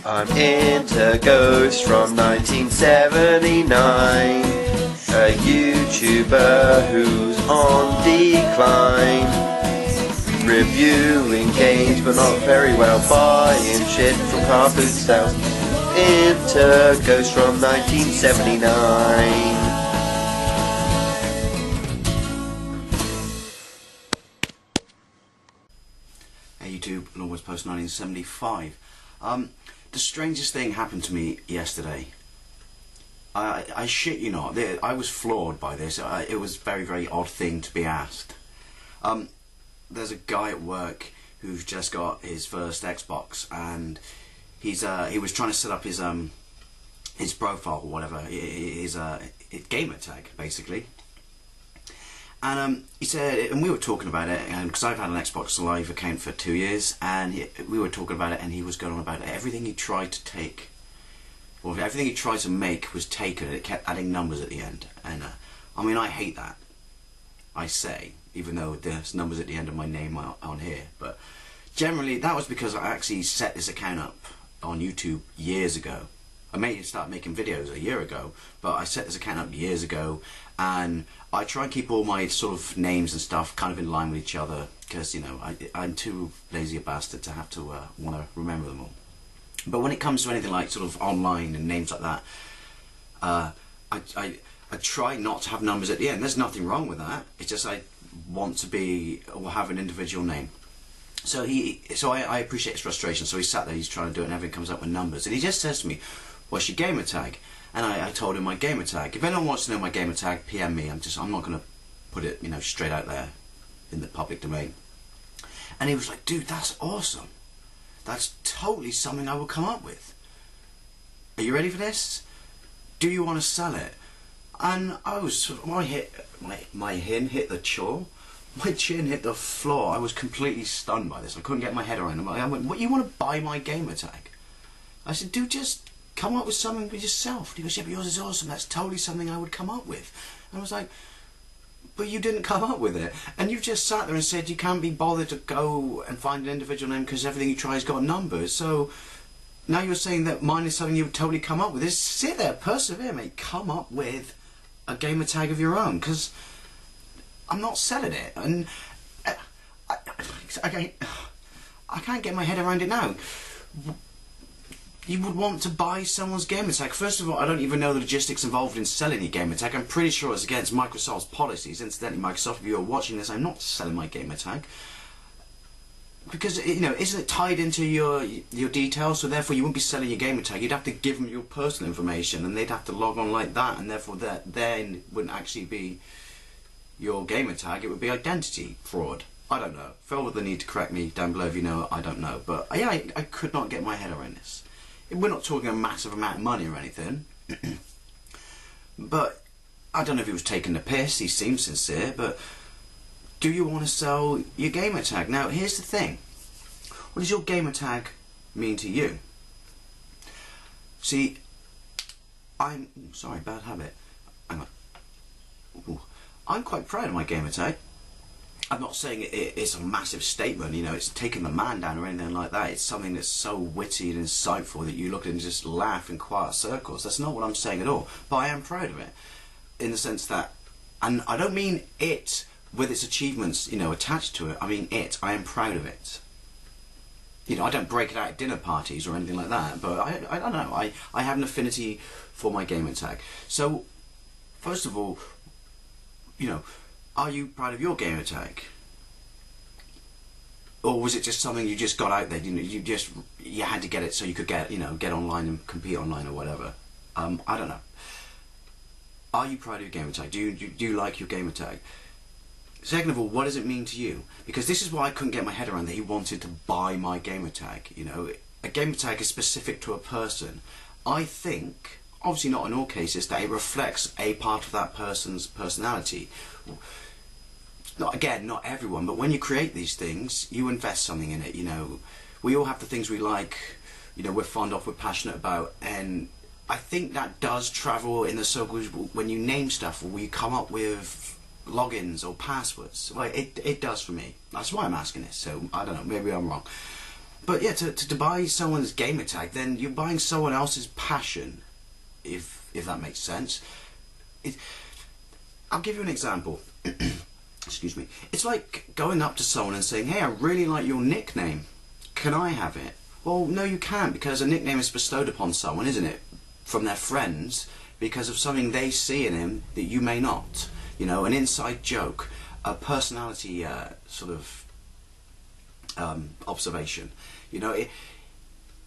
I'm into Ghost from 1979, a YouTuber who's on decline, reviewing games but not very well, buying shit from car food sales. Into Ghost from 1979. Hey YouTube, Longboys Post 1975. The strangest thing happened to me yesterday. I shit you not, I was floored by this. It was a very, very odd thing to be asked. There's a guy at work who's just got his first Xbox, and he was trying to set up his profile or whatever, his Gamertag basically. And he said, and we were talking about it, because I've had an Xbox Live account for 2 years, and we were talking about it, and he was going on about everything he tried to take, or everything he tried to make was taken, and it kept adding numbers at the end. And I mean, I hate that, I say, even though there's numbers at the end of my name on here. But generally, that was because I actually set this account up on YouTube years ago. I may start making videos a year ago, but I set this account up years ago, and I try and keep all my sort of names and stuff kind of in line with each other, because, you know, I'm too lazy a bastard to have to want to remember them all. But when it comes to anything like sort of online and names like that, I try not to have numbers at the end. There's nothing wrong with that. It's just I want to be, or have an individual name. So I appreciate his frustration. So he sat there, he's trying to do it, and everything comes up with numbers, and he just says to me, "What's your gamer tag?" And I told him my gamer tag. If anyone wants to know my gamer tag, PM me. I'm not going to put it, you know, straight out there in the public domain. And he was like, "Dude, that's awesome. That's totally something I would come up with. Are you ready for this? Do you want to sell it?" And I was, my chin hit the floor. My chin hit the floor. I was completely stunned by this. I couldn't get my head around it. I went, "What, you want to buy my gamer tag?" I said, "Dude, just come up with something with yourself." He goes, "Yeah, but yours is awesome. That's totally something I would come up with." And I was like, "But you didn't come up with it. And you just sat there and said you can't be bothered to go and find an individual name because everything you try has got numbers. So now you're saying that mine is something you would totally come up with. Just sit there, persevere, mate. Come up with a gamer tag of your own, because I'm not selling it." And I can't get my head around it now. You would want to buy someone's gamer tag. First of all, I don't even know the logistics involved in selling your gamer tag. I'm pretty sure it's against Microsoft's policies. Incidentally, Microsoft, if you're watching this, I'm not selling my gamer tag, because, you know, isn't it tied into your details? So therefore, you wouldn't be selling your gamer tag. You'd have to give them your personal information, and they'd have to log on like that, and therefore that then wouldn't actually be your gamer tag. It would be identity fraud. I don't know. Feel the need to correct me down below if you know. I don't know, but yeah, I could not get my head around this. We're not talking a massive amount of money or anything, but I don't know if he was taking the piss. He seemed sincere, but do you want to sell your gamer tag? Now, here's the thing. What does your gamer tag mean to you? See, sorry, bad habit. Hang on. Ooh. I'm quite proud of my gamer tag. I'm not saying it's a massive statement, you know, it's taking the man down or anything like that. It's something that's so witty and insightful that you look at and just laugh in quiet circles. That's not what I'm saying at all. But I am proud of it, in the sense that, and I don't mean it with its achievements, you know, attached to it. I mean it. I am proud of it. You know, I don't break it out at dinner parties or anything like that, but I don't know. I have an affinity for my gamer tag. So, first of all, you know, are you proud of your gamer tag? Or was it just something you just got out there? You know, you had to get it so you could get, you know, get online and compete online or whatever. I don't know. Are you proud of your gamer tag? Do you like your gamer tag? Second of all, what does it mean to you? Because this is why I couldn't get my head around that he wanted to buy my gamer tag. You know, a gamer tag is specific to a person. I think, obviously not in all cases, that it reflects a part of that person's personality. Not everyone, but when you create these things, you invest something in it. You know, we all have the things we like, you know, we're fond of, we're passionate about, and I think that does travel in the circles when you name stuff, or you come up with logins or passwords. Well, it does for me. That's why I'm asking this, so I don't know, maybe I'm wrong. But yeah, to buy someone's gamertag, then you're buying someone else's passion, if that makes sense. I'll give you an example. Excuse me. It's like going up to someone and saying, hey, I really like your nickname. Can I have it? Well, no, you can't, because a nickname is bestowed upon someone, isn't it? From their friends, because of something they see in him that you may not. You know, an inside joke, a personality sort of observation. You know,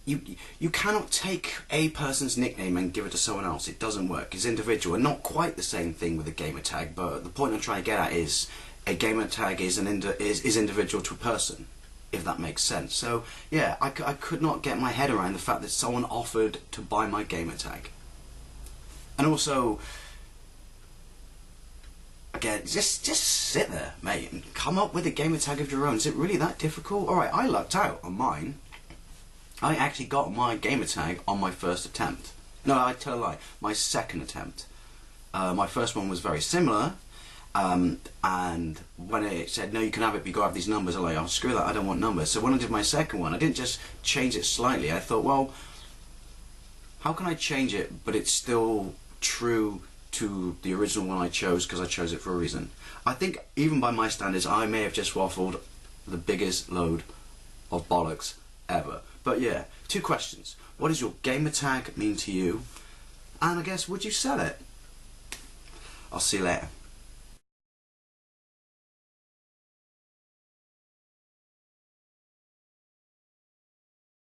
you cannot take a person's nickname and give it to someone else. It doesn't work. It's individual, and not quite the same thing with a gamertag. But the point I'm trying to get at is a gamertag is individual to a person, if that makes sense. So yeah, I could not get my head around the fact that someone offered to buy my gamertag. And also, again, just sit there, mate, and come up with a gamertag of your own. Is it really that difficult? Alright, I lucked out on mine. I actually got my gamertag on my first attempt. No, I tell a lie, my second attempt. My first one was very similar, and when it said, no, you can have it, but you gotta have these numbers, I'm like, oh, screw that, I don't want numbers. So when I did my second one, I didn't just change it slightly. I thought, well, how can I change it, but it's still true to the original one I chose, because I chose it for a reason. I think, even by my standards, I may have just waffled the biggest load of bollocks ever. But yeah, 2 questions. What does your gamertag mean to you? And I guess, would you sell it? I'll see you later.